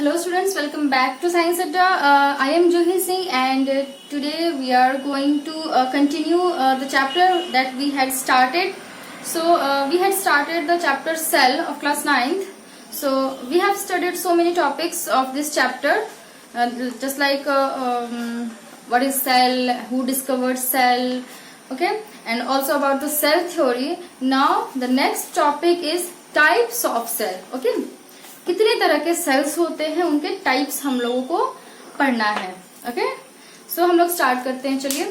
Hello students, welcome back to Science Adda. I am Juhi Singh and today we are going to continue the chapter that we had started. So we had started the chapter cell of class 9th. So we have studied so many topics of this chapter, just like what is cell, who discovered cell, okay, and also about the cell theory. Now the next topic is types of cell, okay. कितने तरह के sales होते हैं, उनके types हम लोगों को पढ़ना है, ओके। सो हम लोग स्टार्ट करते हैं, चलिए।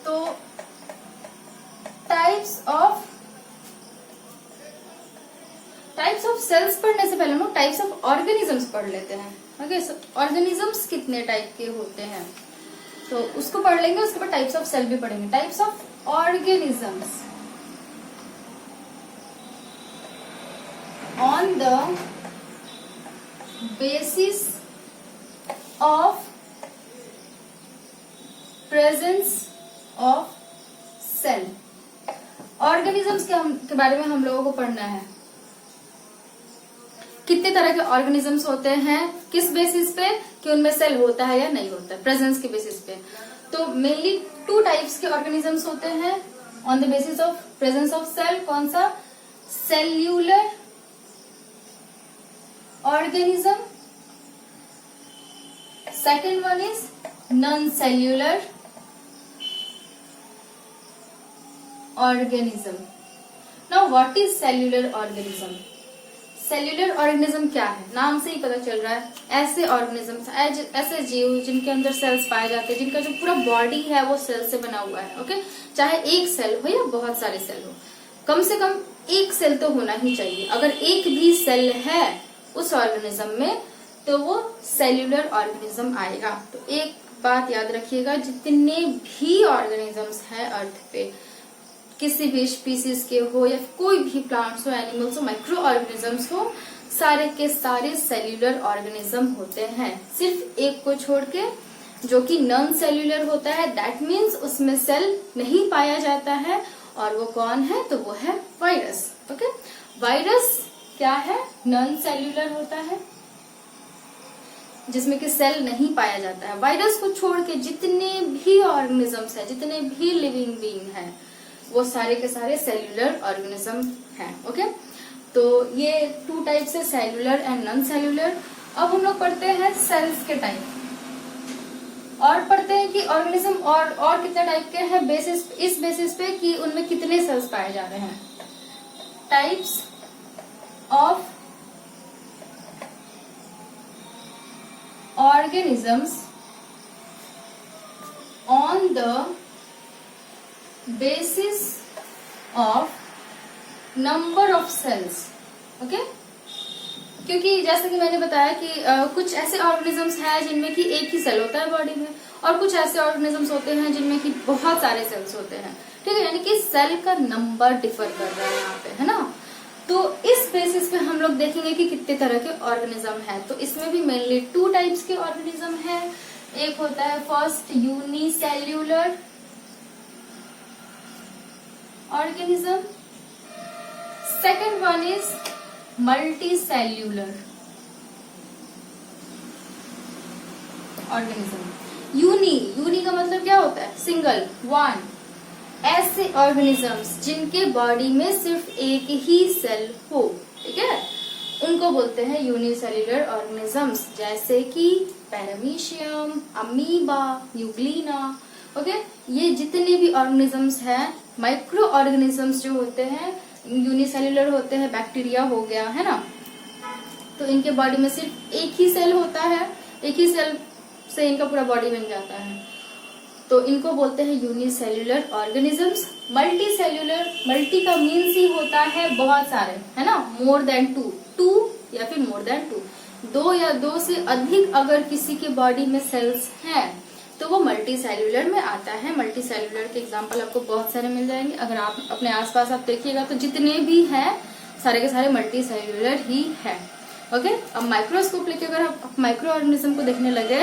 तो टाइप्स ऑफ सेल्स पढ़ने से पहले हम लोग टाइप्स ऑफ ऑर्गेनिजम्स पढ़ लेते हैं, ओके। ऑर्गेनिजम्स कितने टाइप के होते हैं तो उसको पढ़ लेंगे, उसके बाद टाइप्स ऑफ सेल भी पढ़ेंगे। Types of organisms on the basis of presence of cell। Organisms के बारे में हम लोगों को पढ़ना है। कितने तरह के ऑर्गेनिजम्स होते हैं, किस बेसिस पे कि उनमें सेल होता है या नहीं होता है, प्रेजेंस के बेसिस पे। तो मेनली 2 टाइप्स के ऑर्गेनिजम्स होते हैं on the basis of presence of cell. कौन सा? Cellular organism, second one is non-cellular organism। now what is cellular organism? Cellular organism क्या है? नाम से ही पता चल रहा है, ऐसे ऑर्गेनिज्म, ऐसे जीव जिनके अंदर सेल्स पाए जाते हैं, जिनका जो पूरा बॉडी है वो सेल से बना हुआ है, ओके। चाहे एक सेल हो या बहुत सारे सेल हो, कम से कम एक सेल तो होना ही चाहिए। अगर एक भी सेल है उस ऑर्गेनिज्म में तो वो सेल्यूलर ऑर्गेनिज्म आएगा। तो एक बात याद रखिएगा, जितने भी ऑर्गेनिजम्स हैं अर्थ पे, किसी भी स्पीसीज के हो या कोई भी प्लांट्स हो, एनिमल्स हो, माइक्रो ऑर्गेनिजम्स हो, सारे के सारे सेल्यूलर ऑर्गेनिज्म होते हैं। सिर्फ एक को छोड़ के जो कि नॉन सेल्यूलर होता है, दैट मीन्स उसमें सेल नहीं पाया जाता है, और वो कौन है? तो वो है वायरस, ओके। वायरस क्या है? नॉन सेल्यूलर होता है, जिसमें कि सेल नहीं पाया जाता है। वायरस को छोड़ के जितने भी ऑर्गेनिजम्स है, जितने भी लिविंग बीइंग है, वो सारे के सारे सेल्यूलर ऑर्गेनिज्म हैं, ओके। तो ये 2 टाइप्स है, सेल्यूलर एंड नॉन सेल्यूलर। अब हम लोग पढ़ते हैं सेल्स के टाइप, और पढ़ते हैं कि ऑर्गेनिज्म और कितने टाइप के हैं, इस बेसिस पे कि उनमें कितने सेल्स पाए जा रहे हैं। Types of organisms on the basis of number of cells, okay। क्योंकि जैसे कि मैंने बताया कि कुछ ऐसे ऑर्गेनिजम्स हैं जिनमें कि एक ही सेल होता है बॉडी में, और कुछ ऐसे ऑर्गेनिजम्स होते हैं जिनमें कि बहुत सारे सेल्स होते हैं, ठीक है। यानी कि सेल का नंबर डिफर कर रहा है यहाँ पे, है ना। तो इस बेसिस पे हम लोग देखेंगे कि कितने तरह के ऑर्गेनिज्म हैं। तो इसमें भी मेनली 2 टाइप्स के ऑर्गेनिज्म हैं। एक होता है first unicellular organism, second one is multicellular organism. Uni का मतलब क्या होता है? Single, one. ऐसे ऑर्गेनिजम्स जिनके बॉडी में सिर्फ एक ही सेल हो, ठीक है, उनको बोलते हैं यूनिसेल्यूलर ऑर्गेनिजम्स, जैसे कि पैरामीशियम, अमीबा, यूग्लिना, ओके। ये जितने भी ऑर्गेनिजम्स हैं, माइक्रो ऑर्गेनिजम्स जो होते हैं यूनिसेल्यूलर होते हैं। बैक्टीरिया हो गया, है ना, तो इनके बॉडी में सिर्फ एक ही सेल होता है, एक ही सेल से इनका पूरा बॉडी बन जाता है, तो इनको बोलते हैं यूनिसेल्यूलर ऑर्गेनिजम्स। मल्टीसेल्यूलर, मल्टी का मीन्स ही होता है बहुत सारे, है ना, मोर देन 2 या फिर मोर देन 2 या 2 से अधिक अगर किसी के बॉडी में सेल्स हैं तो वो मल्टीसेल्यूलर में आता है। मल्टीसेल्यूलर के एग्जांपल आपको बहुत सारे मिल जाएंगे। अगर आप अपने आसपास आप देखिएगा तो जितने भी हैं सारे के सारे मल्टीसेल्यूलर ही है, ओके। अब माइक्रोस्कोप लेके अगर आप माइक्रो ऑर्गेनिज्म को देखने लगे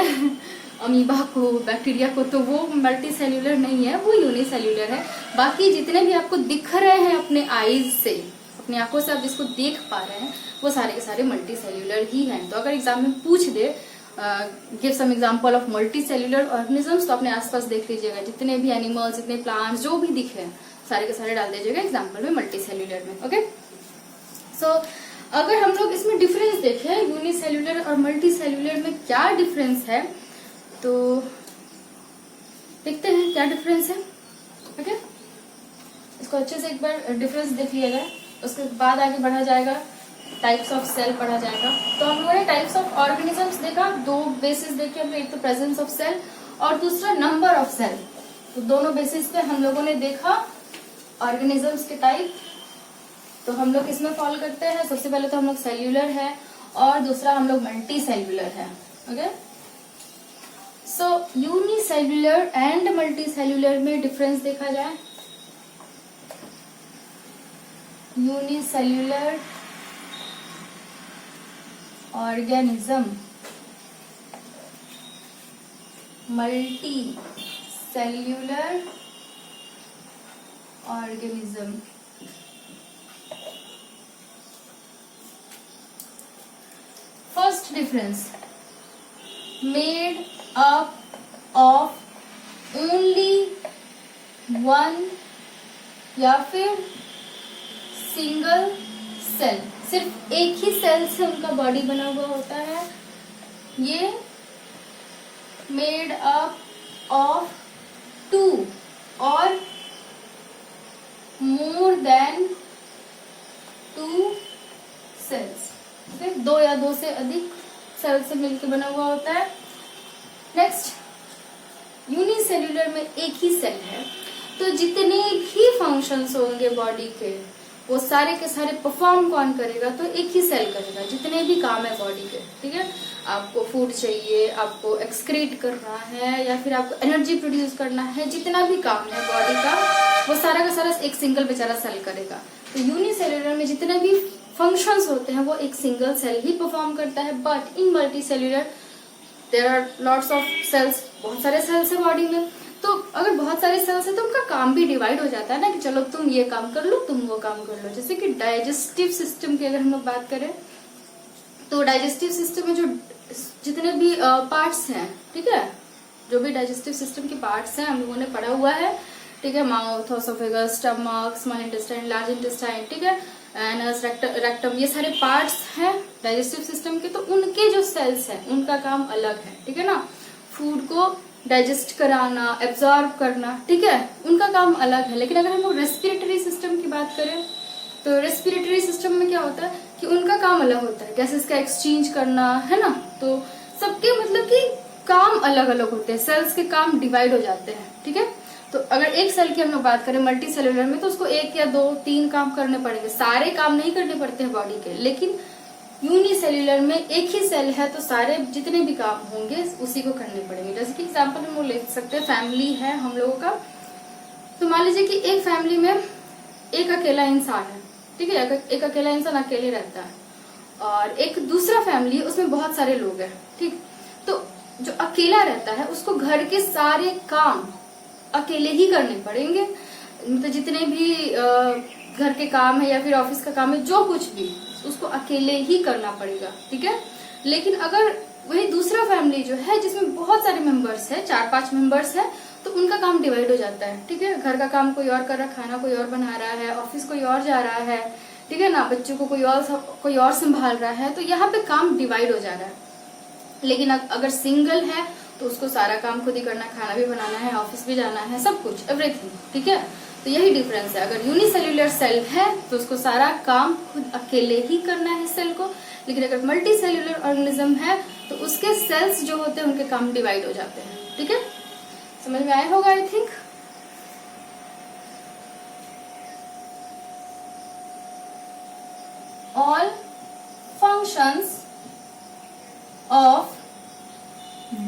अमीबा को, बैक्टीरिया को, तो वो मल्टी सेल्यूलर नहीं है, वो यूनिसेल्यूलर है। बाकी जितने भी आपको दिख रहे हैं अपने आईज से, अपनी आंखों से आप जिसको देख पा रहे हैं वो सारे के सारे मल्टी सेल्यूलर ही हैं। तो अगर एग्जाम में पूछ दे give some example of multicellular organisms, तो अपने आसपास देख लीजिएगा जितने भी एनिमल्स, जितने प्लांट्स जो भी दिखे सारे के सारे डाल दीजिएगा एग्जाम्पल में मल्टी सेल्यूलर में। ओके, सो अगर हम लोग इसमें डिफरेंस देखें यूनिसेल्यूलर और मल्टी सेल्यूलर में क्या डिफरेंस है, तो देखते हैं क्या डिफरेंस है। ओके, इसको अच्छे से एक बार डिफरेंस देख लिया जाए, उसके बाद आगे बढ़ा जाएगा, टाइप्स ऑफ सेल पढ़ा जाएगा। तो हम लोगों ने टाइप्स ऑफ ऑर्गेनिजम्स देखा, दो बेसिस देखे हमने, एक तो प्रेजेंस ऑफ सेल और दूसरा नंबर ऑफ सेल। तो दोनों बेसिस पे हम लोगों ने देखा ऑर्गेनिजम्स के टाइप। तो हम लोग इसमें फॉलो करते हैं, सबसे पहले तो हम लोग सेल्यूलर है और दूसरा हम लोग मल्टी सेल्यूलर है। Okay, so unicellular and multi cellular में डिफरेंस देखा जाए, unicellular organism, multi cellular organism. First difference, made up of only one या फिर सिंगल सेल, सिर्फ एक ही सेल से उनका बॉडी बना हुआ होता है। ये मेड अप ऑफ टू और मोर देन टू सेल्स, सिर्फ दो या दो से अधिक सेल से मिलकर बना हुआ होता है। नेक्स्ट, यूनिसेल्यूलर में एक ही सेल है, तो जितने भी फंक्शंस होंगे बॉडी के वो सारे के सारे परफॉर्म कौन करेगा, तो एक ही सेल करेगा, जितने भी काम है बॉडी के। ठीक है, आपको फूड चाहिए, आपको एक्सक्रीट करना है या फिर आपको एनर्जी प्रोड्यूस करना है, जितना भी काम है बॉडी का वो सारा का सारा एक सिंगल बेचारा सेल करेगा। तो यूनिसेल्यूलर में जितने भी फंक्शंस होते हैं वो एक सिंगल सेल ही परफॉर्म करता है। But in multicellular there are lots of cells, बहुत सारे सेल्स है बॉडी में। तो अगर बहुत सारे सेल्स है तो उनका काम भी डिवाइड हो जाता है ना, कि चलो तुम ये काम कर लो, तुम वो काम कर लो। जैसे कि डाइजेस्टिव सिस्टम की अगर हम लोग बात करें, तो डाइजेस्टिव सिस्टम में जो जितने भी पार्ट्स हैं, ठीक है, जो भी डाइजेस्टिव सिस्टम के पार्ट्स हैं हम लोगों ने पढ़ा हुआ है। ठीक है, mouth, oesophagus, stomach, small intestine, large intestine, ठीक है, एनस, रेक्टम, ये सारे पार्ट्स हैं डाइजेस्टिव सिस्टम के। तो उनके जो सेल्स हैं उनका काम अलग है। ठीक है ना, फूड को डाइजेस्ट कराना, एब्जॉर्ब करना, ठीक है, उनका काम अलग है। लेकिन अगर हम लोग रेस्पिरेटरी सिस्टम की बात करें, तो रेस्पिरेटरी सिस्टम में क्या होता है कि उनका काम अलग होता है, गैसेस का एक्सचेंज करना, है ना। तो सबके मतलब कि काम अलग अलग होते हैं, सेल्स के काम डिवाइड हो जाते हैं। ठीक है, तो अगर एक सेल की हम लोग बात करें मल्टी सेलुलर में, तो उसको एक या दो तीन काम करने पड़ेंगे, सारे काम नहीं करने पड़ते हैं बॉडी के। लेकिन यूनिसेल्युलर में एक ही सेल है तो सारे जितने भी काम होंगे उसी को करने पड़ेंगे। जैसे कि एग्जांपल हम लोग ले सकते हैं, फैमिली है हम लोगों का, तो मान लीजिए कि एक फैमिली में एक अकेला इंसान है, ठीक है, एक अकेला इंसान अकेले रहता है, और एक दूसरा फैमिली है उसमें बहुत सारे लोग हैं, ठीक। तो जो अकेला रहता है उसको घर के सारे काम अकेले ही करने पड़ेंगे, तो जितने भी घर के काम है या फिर ऑफिस का काम है, जो कुछ भी उसको अकेले ही करना पड़ेगा, ठीक है। लेकिन अगर वही दूसरा फैमिली जो है जिसमें बहुत सारे मेंबर्स है, 4-5 मेंबर्स है, तो उनका काम डिवाइड हो जाता है, ठीक है। घर का काम कोई और कर रहा है, खाना कोई और बना रहा है, ऑफिस कोई और जा रहा है, ठीक है ना, बच्चों को कोई और संभाल रहा है, तो यहाँ पे काम डिवाइड हो जा रहा है। लेकिन अगर सिंगल है तो उसको सारा काम खुद ही करना है, खाना भी बनाना है, ऑफिस भी जाना है, सब कुछ, एवरीथिंग, ठीक है। तो यही डिफरेंस है, अगर यूनिसेल्युलर सेल है तो उसको सारा काम खुद अकेले ही करना है सेल को, लेकिन अगर मल्टी सेल्युलर ऑर्गेनिज्म है तो उसके सेल्स जो होते हैं उनके काम डिवाइड हो जाते हैं, ठीक है। समझ में आया होगा I think. All functions of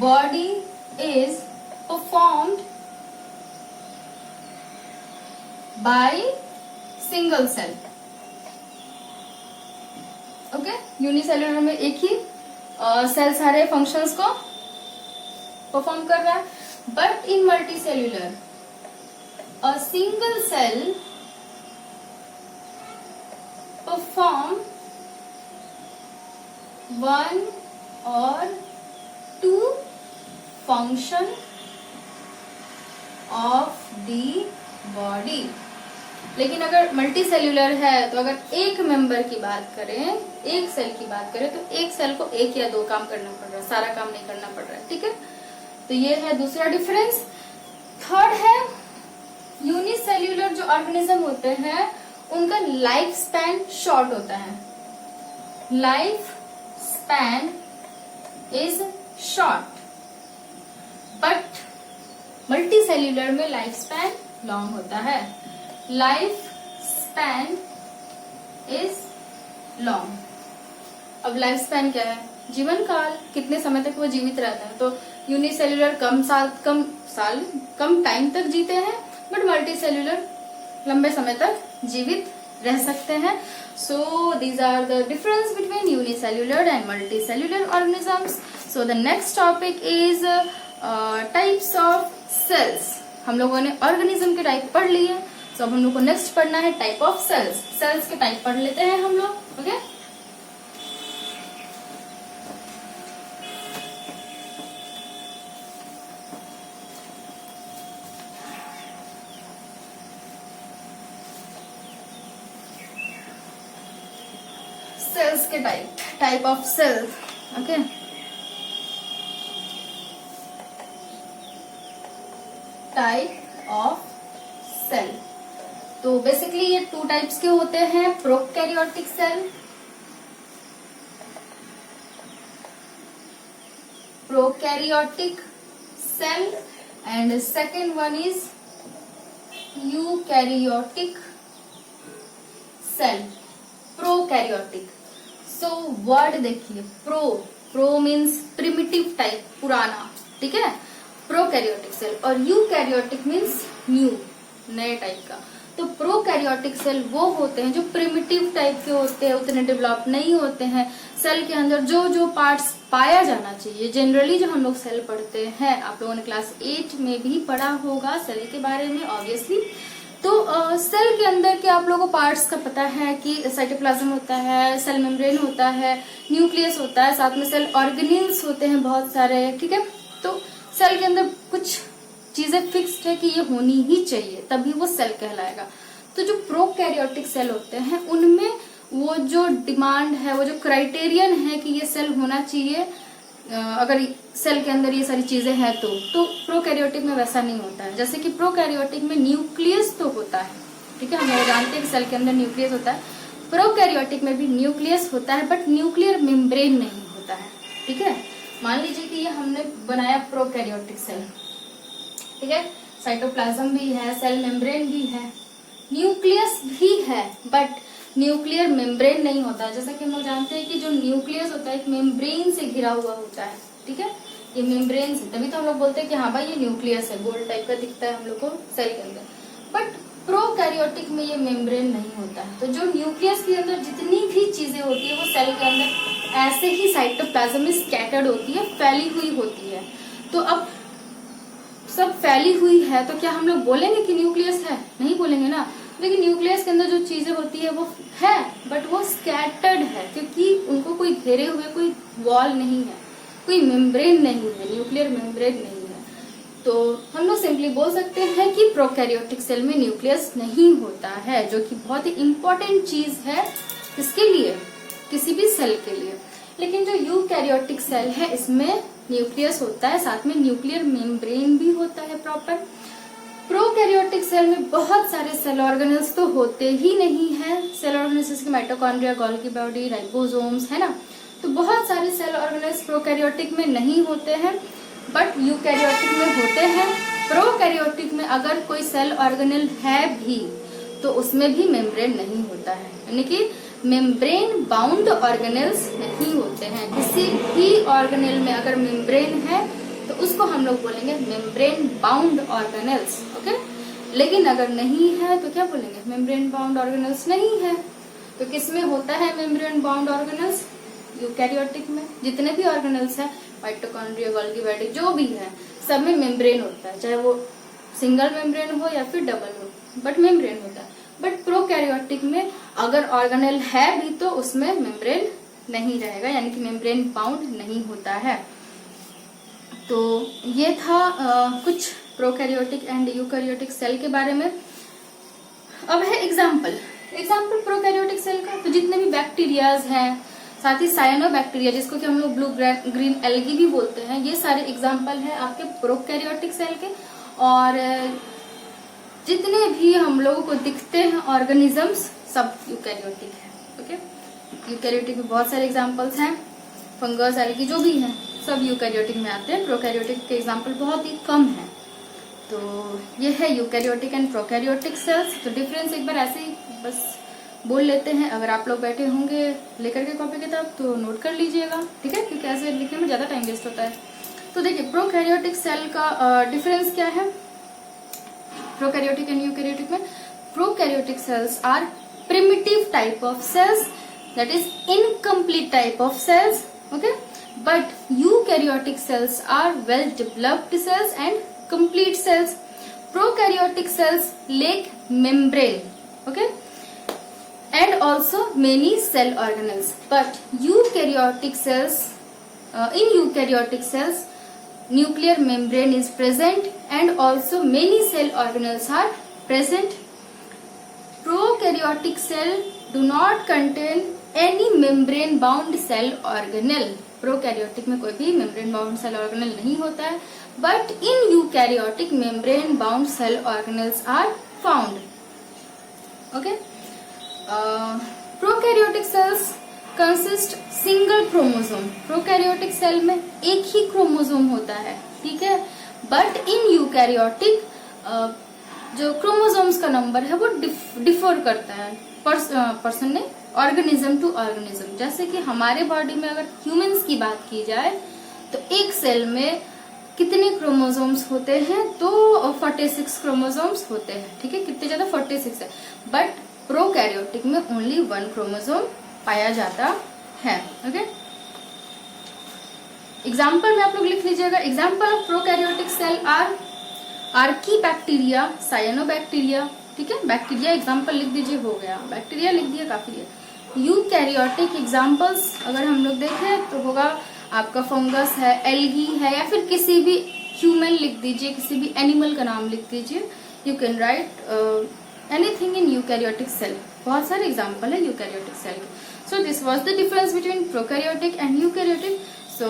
body is performed by single cell, ओके। यूनिसेल्युलर में एक ही सेल सारे फंक्शंस को परफॉर्म कर रहा है, but in multi cellular a single cell perform one or two function of the body. लेकिन अगर मल्टी सेल्यूलर है तो अगर एक मेंबर की बात करें, एक सेल की बात करें, तो एक सेल को एक या दो काम करना पड़ रहा है, सारा काम नहीं करना पड़ रहा है। ठीक है, तो ये है दूसरा डिफरेंस। थर्ड है यूनिसेल्यूलर जो ऑर्गेनिज्म होते हैं उनका लाइफ स्पैन शॉर्ट होता है। Life span is short, but multi cellular में लाइफ स्पैन लॉन्ग होता है। Life span is long. अब लाइफ स्पैन क्या है? जीवन काल, कितने समय तक वो जीवित रहता है। तो यूनिसेल्यूलर कम टाइम तक जीते हैं, बट मल्टी सेल्यूलर लंबे समय तक जीवित रह सकते हैं। So these are the difference between unicellular and multicellular organisms. So the next topic is types of cells. हम लोगों ने ऑर्गेनिज्म के टाइप पढ़ लिए, तो अब हम लोग को नेक्स्ट पढ़ना है टाइप ऑफ सेल्स। सेल्स के टाइप पढ़ लेते हैं हम लोग। ओके, सेल्स के type of cells. Okay, type of cell. तो बेसिकली ये टू टाइप्स के होते हैं, prokaryotic cell, prokaryotic cell, and second one is eukaryotic cell, prokaryotic. So word देखिए, प्रो मीन्स प्रिमिटिव टाइप, पुराना। ठीक है, प्रोकैरियोटिक सेल, और यूकैरियोटिक मीन्स न्यू, नए टाइप का। तो प्रोकैरियोटिक सेल वो होते हैं जो प्रिमिटिव टाइप के होते हैं, उतने डेवलप नहीं होते हैं। सेल के अंदर जो जो पार्ट्स पाया जाना चाहिए, जनरली जो हम लोग सेल पढ़ते हैं, आप लोगों ने क्लास 8 में भी पढ़ा होगा सेल के बारे में ऑब्वियसली। तो सेल के अंदर के आप लोगों को पार्ट्स का पता है कि साइटोप्लाज्म होता है, सेल मेम्ब्रेन होता है, न्यूक्लियस होता है, साथ में सेल ऑर्गेनेल्स होते हैं बहुत सारे। ठीक है, तो सेल के अंदर कुछ चीजें फिक्स्ड है कि ये होनी ही चाहिए, तभी वो सेल कहलाएगा। तो जो प्रोकैरियोटिक सेल होते हैं उनमें वो जो डिमांड है, वो जो क्राइटेरियन है कि ये सेल होना चाहिए, अगर सेल के अंदर ये सारी चीजें हैं तो प्रोकैरियोटिक में वैसा नहीं होता है। जैसे कि प्रोकैरियोटिक में न्यूक्लियस तो होता है, ठीक है, हम लोग जानते हैं कि सेल के अंदर न्यूक्लियस होता है। प्रोकैरियोटिक में भी न्यूक्लियस होता है, बट न्यूक्लियर मेम्ब्रेन नहीं होता है। ठीक है, मान लीजिए कि ये हमने बनाया प्रोकैरियोटिक सेल, ठीक है, साइटोप्लाज्म भी है, सेल मेम्ब्रेन भी है, न्यूक्लियस भी है, बट न्यूक्लियर मेम्ब्रेन नहीं होता है। जैसा कि हम लोग जानते हैं कि जो न्यूक्लियस होता है एक मेम्ब्रेन से घिरा हुआ होता है। ठीक है, ये मेम्ब्रेन से, तभी तो हम लोग बोलते हैं कि हाँ भाई ये न्यूक्लियस है, गोल टाइप का दिखता है हम लोग को सेल के अंदर। बट प्रोकैरियोटिक में ये मेम्ब्रेन नहीं होता है। तो जो न्यूक्लियस के अंदर जितनी भी चीजें होती है वो सेल के अंदर ऐसे ही साइटोप्लाज्म में स्कैटर्ड होती है, फैली हुई होती है। तो अब सब फैली हुई है तो क्या हम लोग बोलेंगे कि न्यूक्लियस है? नहीं बोलेंगे ना, लेकिन न्यूक्लियस के अंदर जो चीजें होती है वो है, बट वो स्कैटर्ड है, क्योंकि उनको कोई घेरे हुए कोई वॉल नहीं है, कोई मेम्ब्रेन नहीं है, न्यूक्लियर मेम्ब्रेन नहीं है। तो हम लोग सिंपली बोल सकते हैं कि प्रोकैरियोटिक सेल में न्यूक्लियस नहीं होता है, जो कि बहुत ही इंपॉर्टेंट चीज है किसके लिए, किसी भी सेल के लिए। लेकिन जो यूकैरियोटिक सेल है इसमें न्यूक्लियस होता है, साथ में न्यूक्लियर मेम्ब्रेन भी होता है प्रॉपर। प्रोकैरियोटिक सेल में बहुत सारे सेल ऑर्गेनेल्स तो होते ही नहीं है। सेल ऑर्गेनेल्स जैसे माइटोकॉन्ड्रिया, गोल्गी बॉडी, राइबोसोम्स, है ना। तो बहुत सारे सेल ऑर्गेनेल्स प्रोकैरियोटिक में नहीं होते हैं, बट यूकैरियोटिक में होते हैं। प्रोकैरियोटिक में अगर कोई सेल ऑर्गेनेल है भी तो उसमें भी मेम्ब्रेन नहीं होता है, यानी कि मेम्ब्रेन बाउंड ऑर्गेनेल्स नहीं होते हैं। किसी भी ऑर्गेनेल में अगर मेम्ब्रेन है तो उसको हम लोग बोलेंगे मेम्ब्रेन बाउंड ऑर्गेनेल्स। ओके, लेकिन अगर नहीं है तो क्या बोलेंगे, मेम्ब्रेन बाउंड ऑर्गेनेल्स नहीं है। तो किसमें होता है मेम्ब्रेन बाउंड ऑर्गेनेल्स? यूकैरियोटिक में। जितने भी ऑर्गेनेल्स है, माइटोकॉन्ड्रिया, गोल्गी बॉडी, जो भी है, सब में मेम्ब्रेन होता है, चाहे वो सिंगल मेम्ब्रेन हो या फिर डबल हो, बट मेम्ब्रेन होता है। बट प्रोकैरियोटिक में अगर ऑर्गेनेल है भी तो उसमें मेम्ब्रेन नहीं रहेगा, यानी कि मेम्ब्रेन बाउंड नहीं होता है। तो ये था कुछ प्रोकैरियोटिक एंड यूकैरियोटिक सेल के बारे में। अब है एग्जाम्पल प्रोकैरियोटिक सेल का। तो जितने भी बैक्टीरियाज हैं, साथ ही साइनोबैक्टीरिया जिसको कि हम लोग ब्लू ग्रीन एल्गी भी बोलते हैं, ये सारे एग्जाम्पल हैं आपके प्रोकैरियोटिक सेल के। और जितने भी हम लोगों को दिखते हैं ऑर्गेनिजम्स सब यूकैरियोटिक है। ओके, यूकैरियोटिक में बहुत सारे एग्जाम्पल्स हैं, फंगस एल्गी जो भी हैं सब यूकैरियोटिक में आते हैं। प्रोकैरियोटिक के एग्जाम्पल बहुत ही कम है। तो ये है यूकैरियोटिक एंड प्रोकैरियोटिक सेल्स। तो डिफरेंस एक बार ऐसे ही बस बोल लेते हैं। अगर आप लोग बैठे होंगे लेकर के कॉपी किताब तो नोट कर लीजिएगा, ठीक है, क्योंकि ऐसे लिखने में ज्यादा टाइम वेस्ट होता है। तो देखिए प्रोकैरियोटिक सेल का डिफरेंस क्या है प्रोकैरियोटिक एंड यूकैरियोटिक में। Prokaryotic cells are primitive type of cells, that is incomplete type of cells, okay, but eukaryotic cells are well developed cells and complete cells. Prokaryotic cells lack membrane, okay, and also many cell organelles. But eukaryotic cells, in eukaryotic cells, nuclear membrane is present and also many cell organelles are present. Prokaryotic cell do not contain any membrane bound cell organelle. Prokaryotic में कोई भी membrane bound cell organelle नहीं होता है, but in eukaryotic membrane bound cell organelles are found. Okay, prokaryotic cells consist single chromosome. Prokaryotic cell में एक ही chromosome होता है, ठीक है, बट इन यूकैरियोटिक जो क्रोमोसोम्स का नंबर है वो डिफर करता है पर्सन ने ऑर्गेनिज्म टू ऑर्गेनिज्म। जैसे कि हमारे बॉडी में अगर ह्यूमंस की बात की जाए तो एक सेल में कितने क्रोमोसोम्स होते हैं, तो 46 क्रोमोसोम्स होते हैं, ठीक है, कितने ज्यादा 46 है। बट प्रोकैरियोटिक में ओनली 1 क्रोमोसोम पाया जाता है। ओके, एग्जाम्पल में आप लोग लिख लीजिएगा। Example of prokaryotic cell are archaebacteria, cyanobacteria, ठीक है, बैक्टीरिया एग्जाम्पल लिख दीजिए, हो गया, बैक्टीरिया लिख दिया, काफी है। यूकैरियोटिक एग्जाम्पल्स अगर हम लोग देखें तो होगा आपका फंगस है, एल्गी है, या फिर किसी भी ह्यूमन लिख दीजिए, किसी भी एनिमल का नाम लिख दीजिए। You can write anything in eukaryotic cell. बहुत सारे एग्जाम्पल है यूकैरियोटिक सेल के। So this was the difference between prokaryotic and eukaryotic. So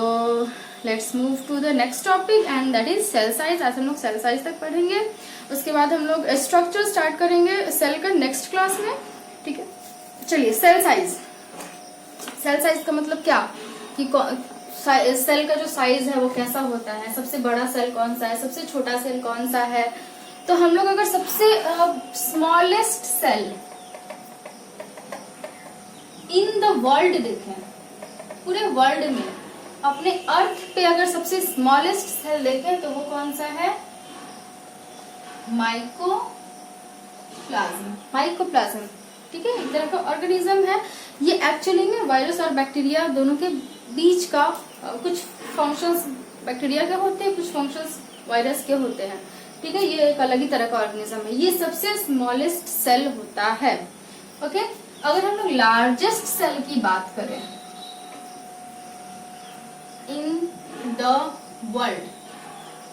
let's move to the next topic and that is cell size. आज हम लोग cell size तक पढ़ेंगे, उसके बाद हम लोग स्ट्रक्चर स्टार्ट करेंगे सेल का नेक्स्ट क्लास में, ठीक है। चलिए, सेल साइज। सेल साइज का मतलब क्या कि सेल का जो साइज है वो कैसा होता है, सबसे बड़ा सेल कौन सा है, सबसे छोटा सेल कौन सा है। तो हम लोग अगर सबसे smallest cell in the world देखें, पूरे वर्ल्ड में अपने अर्थ पे अगर सबसे स्मॉलेस्ट सेल देखें तो वो कौन सा है, माइकोप्लाज्म, ठीक है, एक तरह का ऑर्गेनिज्म है। ये एक्चुअली में वायरस और बैक्टीरिया दोनों के बीच का कुछ फंक्शंस बैक्टीरिया के होते हैं, कुछ फंक्शंस वायरस के होते हैं, ठीक है। ये एक अलग ही तरह का ऑर्गेनिज्म है। ये सबसे स्मॉलेस्ट सेल होता है। ओके, अगर हम लोग लार्जेस्ट सेल की बात करें in the world,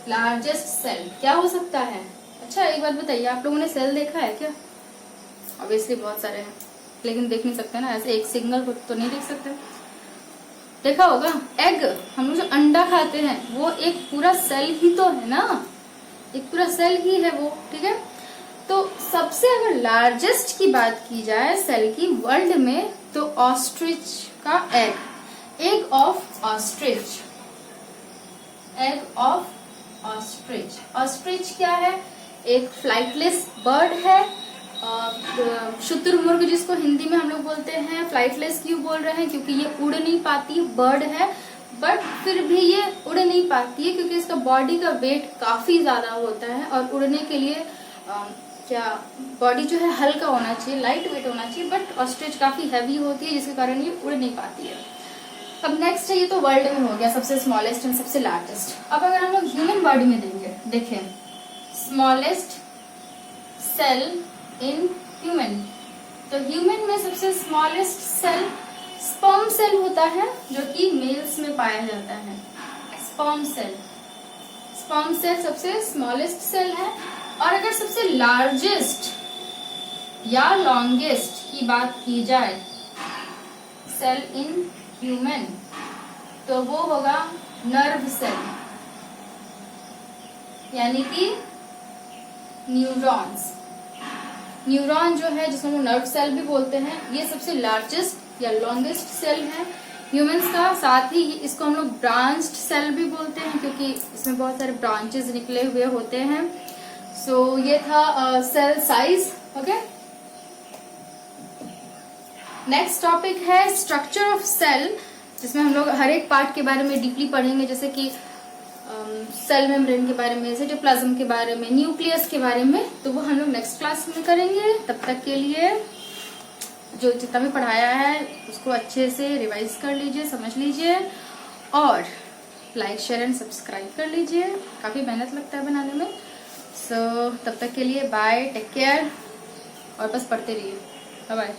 largest cell क्या हो सकता है। अच्छा, एक बात बताइए, आप लोगों ने सेल देखा है क्या? ऑब्वियसली बहुत सारे हैं, लेकिन देख नहीं सकते ना, ऐसे एक सिंगल को तो नहीं देख सकते। देखा होगा एग, हम लोग जो अंडा खाते हैं वो एक पूरा सेल ही तो है ना, एक पूरा सेल ही है वो, ठीक है। तो सबसे अगर लार्जेस्ट की बात की जाए सेल की वर्ल्ड में तो ऑस्ट्रिच का egg of ostrich, egg of ostrich. Ostrich क्या है? एक फ्लाइटलेस बर्ड है। शुतुरमुर्ग जिसको हिंदी में हम लोग बोलते हैं, फ्लाइटलेस क्यों बोल रहे हैं? क्योंकि ये उड़ नहीं पाती बर्ड है, बट फिर भी ये उड़ नहीं पाती है क्योंकि इसका बॉडी का वेट काफी ज्यादा होता है और उड़ने के लिए क्या बॉडी जो है हल्का होना चाहिए, लाइट वेट होना चाहिए, बट ऑस्ट्रिच काफी हैवी होती है जिसके कारण ये उड़ नहीं पाती है। अब नेक्स्ट है, ये तो वर्ल्ड में हो गया सबसे स्मॉलेस्ट एंड सबसे लार्जेस्ट। अब अगर हम लोग ह्यूमन बॉडी में देखें, स्मॉलेस्ट सेल इन ह्यूमन। तो ह्यूमन में सबसे स्मॉलेस्ट सेल स्पर्म सेल होता है, जो कि मेल्स में पाया जाता है। स्पर्म सेल, स्पर्म सेल सबसे स्मॉलेस्ट सेल है। और अगर सबसे लार्जेस्ट या लॉन्गेस्ट की बात की जाए सेल इन ह्यूमन, तो वो होगा नर्व सेल, यानी कि न्यूरॉन्स। न्यूरॉन जो है, जिसको हम नर्व सेल भी बोलते हैं, ये सबसे लार्जेस्ट या लॉन्गेस्ट सेल है ह्यूमंस का। साथ ही इसको हम लोग ब्रांच्ड सेल भी बोलते हैं, क्योंकि इसमें बहुत सारे ब्रांचेस निकले हुए होते हैं। सो ये था cell size. Okay, next topic है स्ट्रक्चर ऑफ सेल, जिसमें हम लोग हर एक पार्ट के बारे में डीपली पढ़ेंगे, जैसे कि सेल मेम्ब्रेन के बारे में, साइटोप्लाज्म के बारे में, न्यूक्लियस के बारे में। तो वो हम लोग नेक्स्ट क्लास में करेंगे। तब तक के लिए जो जितना भी पढ़ाया है उसको अच्छे से रिवाइज कर लीजिए, समझ लीजिए, और लाइक शेयर एंड सब्सक्राइब कर लीजिए। काफी मेहनत लगता है बनाने में। सो तब तक के लिए बाय, टेक केयर, और बस पढ़ते रहिए। Bye bye.